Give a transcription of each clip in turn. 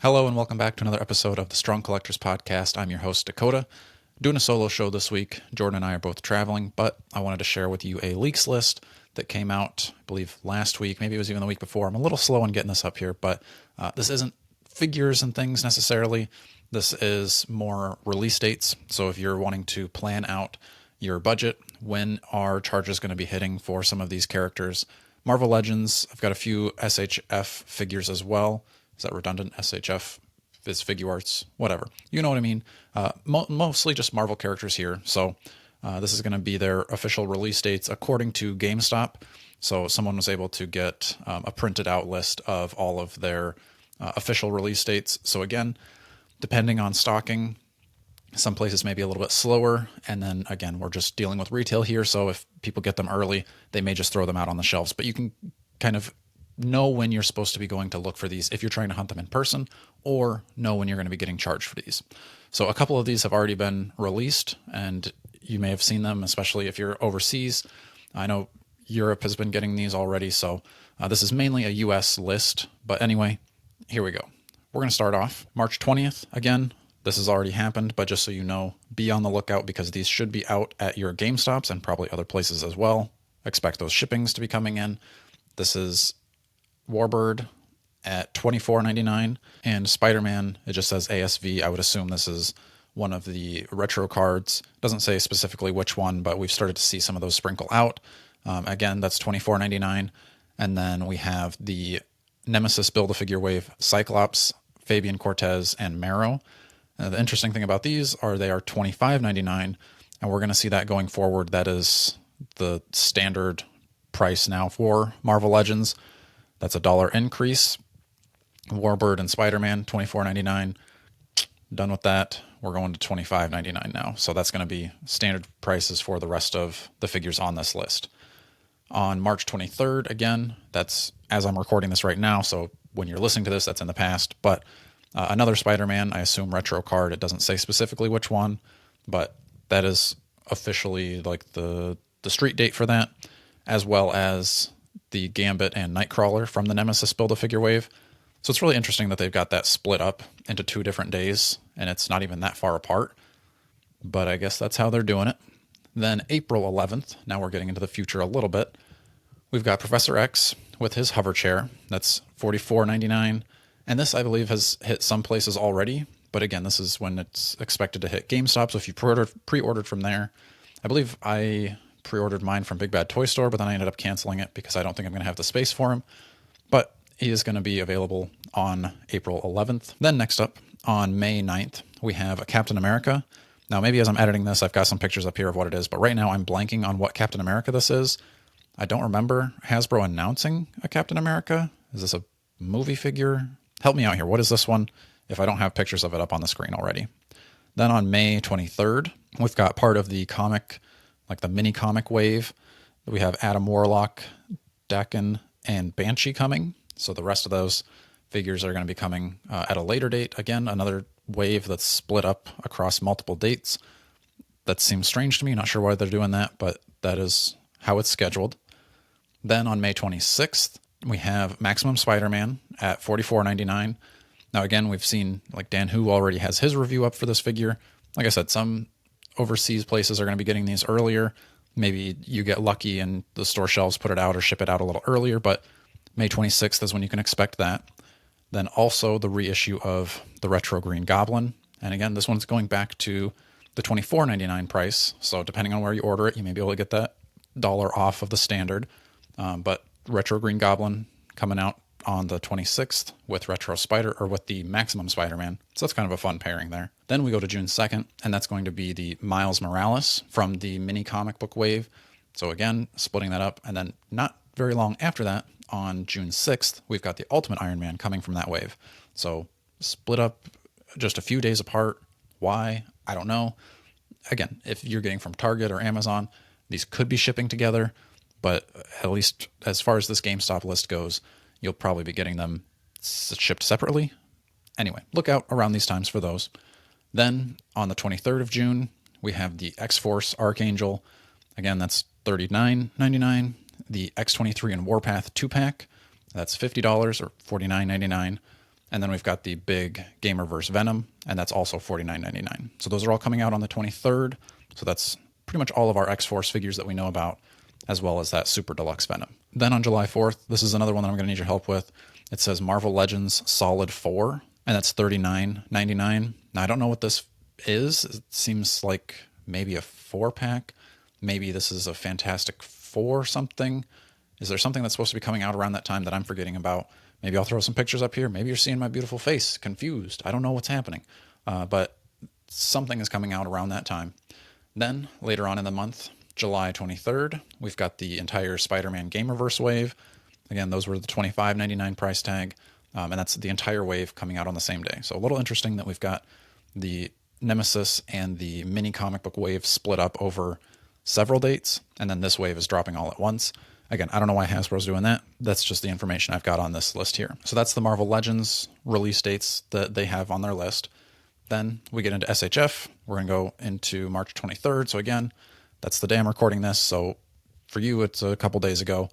Hello and welcome back to another episode of the Strong Collectors Podcast. I'm your host, Dakota. Doing a solo show this week. Jordan and I are both traveling, but I wanted to share with you a leaks list that came out, I believe, last week. Maybe it was even the week before. I'm a little slow in getting this up here, but this isn't figures and things necessarily. This is more release dates. So if you're wanting to plan out your budget, when are charges going to be hitting for some of these characters? Marvel Legends, I've got a few SHF figures as well. Is that redundant? SHF is figure arts, whatever. You know what I mean. Mostly just Marvel characters here. So this is going to be their official release dates according to GameStop. So someone was able to get a printed out list of all of their official release dates. So again, depending on stocking, some places may be a little bit slower. And then again, we're just dealing with retail here. So if people get them early, they may just throw them out on the shelves. But you can kind of know when you're supposed to be going to look for these if you're trying to hunt them in person, or know when you're going to be getting charged for these. So a couple of these have already been released, and you may have seen them, especially if you're overseas. I know Europe has been getting these already, so this is mainly a US list. But anyway, here we go. We're going to start off March 20th. Again, this has already happened, but just so you know, be on the lookout because these should be out at your GameStops and probably other places as well. Expect those shippings to be coming in. This is Warbird at $24.99, and Spider-Man, it just says ASV. I would assume this is one of the retro cards. Doesn't say specifically which one, but we've started to see some of those sprinkle out. Again, that's $24.99. And then we have the Nemesis Build-A-Figure Wave Cyclops, Fabian Cortez, and Marrow. The interesting thing about these are they are $25.99, and we're going to see that going forward. That is the standard price now for Marvel Legends. That's a $1 increase. Warbird and Spider-Man, $24.99. Done with that. We're going to $25.99 now. So that's going to be standard prices for the rest of the figures on this list. On March 23rd, again, that's as I'm recording this right now. So when you're listening to this, that's in the past. But another Spider-Man, I assume retro card. It doesn't say specifically which one, but that is officially like the street date for that, as well as the Gambit and Nightcrawler from the Nemesis Build-A-Figure Wave. So it's really interesting that they've got that split up into 2 different days, and it's not even that far apart. But I guess that's how they're doing it. Then April 11th, now we're getting into the future a little bit. We've got Professor X with his hover chair. That's $44.99. And this, I believe, has hit some places already. But again, this is when it's expected to hit GameStop. So if you pre-ordered from there, I believe I pre-ordered mine from Big Bad Toy Store, but then I ended up canceling it because I don't think I'm going to have the space for him. But he is going to be available on April 11th. Then next up, on May 9th, we have a Captain America. Now, maybe as I'm editing this, I've got some pictures up here of what it is, but right now I'm blanking on what Captain America this is. I don't remember Hasbro announcing a Captain America. Is this a movie figure? Help me out here. What is this one? If I don't have pictures of it up on the screen already. Then on May 23rd, we've got part of the comic, like the mini comic wave. We have Adam Warlock, Dakin, and Banshee coming. So the rest of those figures are going to be coming at a later date. Again, another wave that's split up across multiple dates. That seems strange to me. Not sure why they're doing that, but that is how it's scheduled. Then on May 26th, we have Maximum Spider-Man at $44.99. Now, again, we've seen like Dan Hu already has his review up for this figure. Like I said, some overseas places are going to be getting these earlier. Maybe you get lucky and the store shelves put it out or ship it out a little earlier, but May 26th is when you can expect that. Then also the reissue of the Retro Green Goblin. And again, this one's going back to the $24.99 price. So depending on where you order it, you may be able to get that $1 off of the standard. But Retro Green Goblin coming out on the 26th with Retro Spider, or with the Maximum Spider-Man. So that's kind of a fun pairing there. Then we go to June 2nd, and that's going to be the Miles Morales from the mini comic book wave. So again, splitting that up. And then not very long after that, on June 6th, we've got the Ultimate Iron Man coming from that wave. So split up just a few days apart. Why? I don't know. Again, if you're getting from Target or Amazon, these could be shipping together, but at least as far as this GameStop list goes, you'll probably be getting them shipped separately. Anyway, look out around these times for those. Then on the 23rd of June, we have the X-Force Archangel. Again, that's $39.99. The X-23 and Warpath 2-pack, that's $50 or $49.99. And then we've got the big Gamerverse Venom, and that's also $49.99. So those are all coming out on the 23rd. So that's pretty much all of our X-Force figures that we know about, as well as that Super Deluxe Venom. Then on July 4th, this is another one that I'm going to need your help with. It says Marvel Legends Solid 4, and that's $39.99. Now, I don't know what this is. It seems like maybe a 4-pack. Maybe this is a Fantastic Four something. Is there something that's supposed to be coming out around that time that I'm forgetting about? Maybe I'll throw some pictures up here. Maybe you're seeing my beautiful face, confused. I don't know what's happening. But something is coming out around that time. Then, later on in the month, July 23rd, we've got the entire Spider-Man Gamerverse wave. Again, those were the $25.99 price tag, and that's the entire wave coming out on the same day. So a little interesting that we've got the Nemesis and the mini comic book wave split up over several dates, and then this wave is dropping all at once. Again, I don't know why Hasbro's doing that. That's just the information I've got on this list here. So that's the Marvel Legends release dates that they have on their list. Then we get into SHF. We're going to go into March 23rd. So again, that's the day I'm recording this. So for you, it's a couple days ago.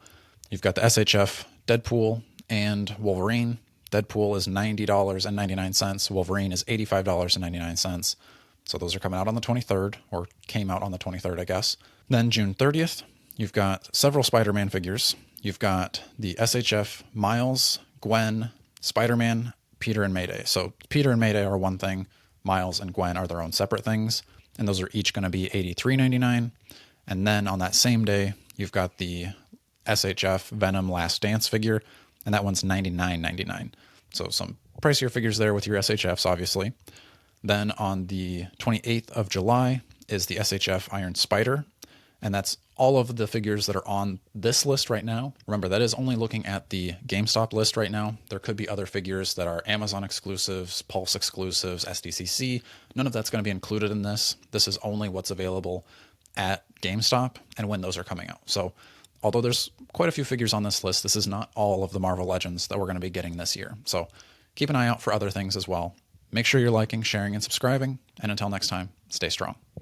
You've got the SHF, Deadpool, and Wolverine. Deadpool is $90.99. Wolverine is $85.99. So those are coming out on the 23rd, or came out on the 23rd, I guess. Then June 30th, you've got several Spider-Man figures. You've got the SHF Miles, Gwen, Spider-Man, Peter, and Mayday. So Peter and Mayday are one thing. Miles and Gwen are their own separate things. And those are each going to be $83.99. And then on that same day, you've got the SHF Venom Last Dance figure, and that one's $99.99. So some pricier figures there with your SHFs, obviously. Then on the 28th of July is the SHF Iron Spider, and that's all of the figures that are on this list right now. Remember, that is only looking at the GameStop list right now. There could be other figures that are Amazon exclusives, Pulse exclusives, SDCC. None of that's going to be included in this. This is only what's available at GameStop and when those are coming out. So although there's quite a few figures on this list, this is not all of the Marvel Legends that we're going to be getting this year. So keep an eye out for other things as well. Make sure you're liking, sharing, and subscribing. And until next time, stay strong.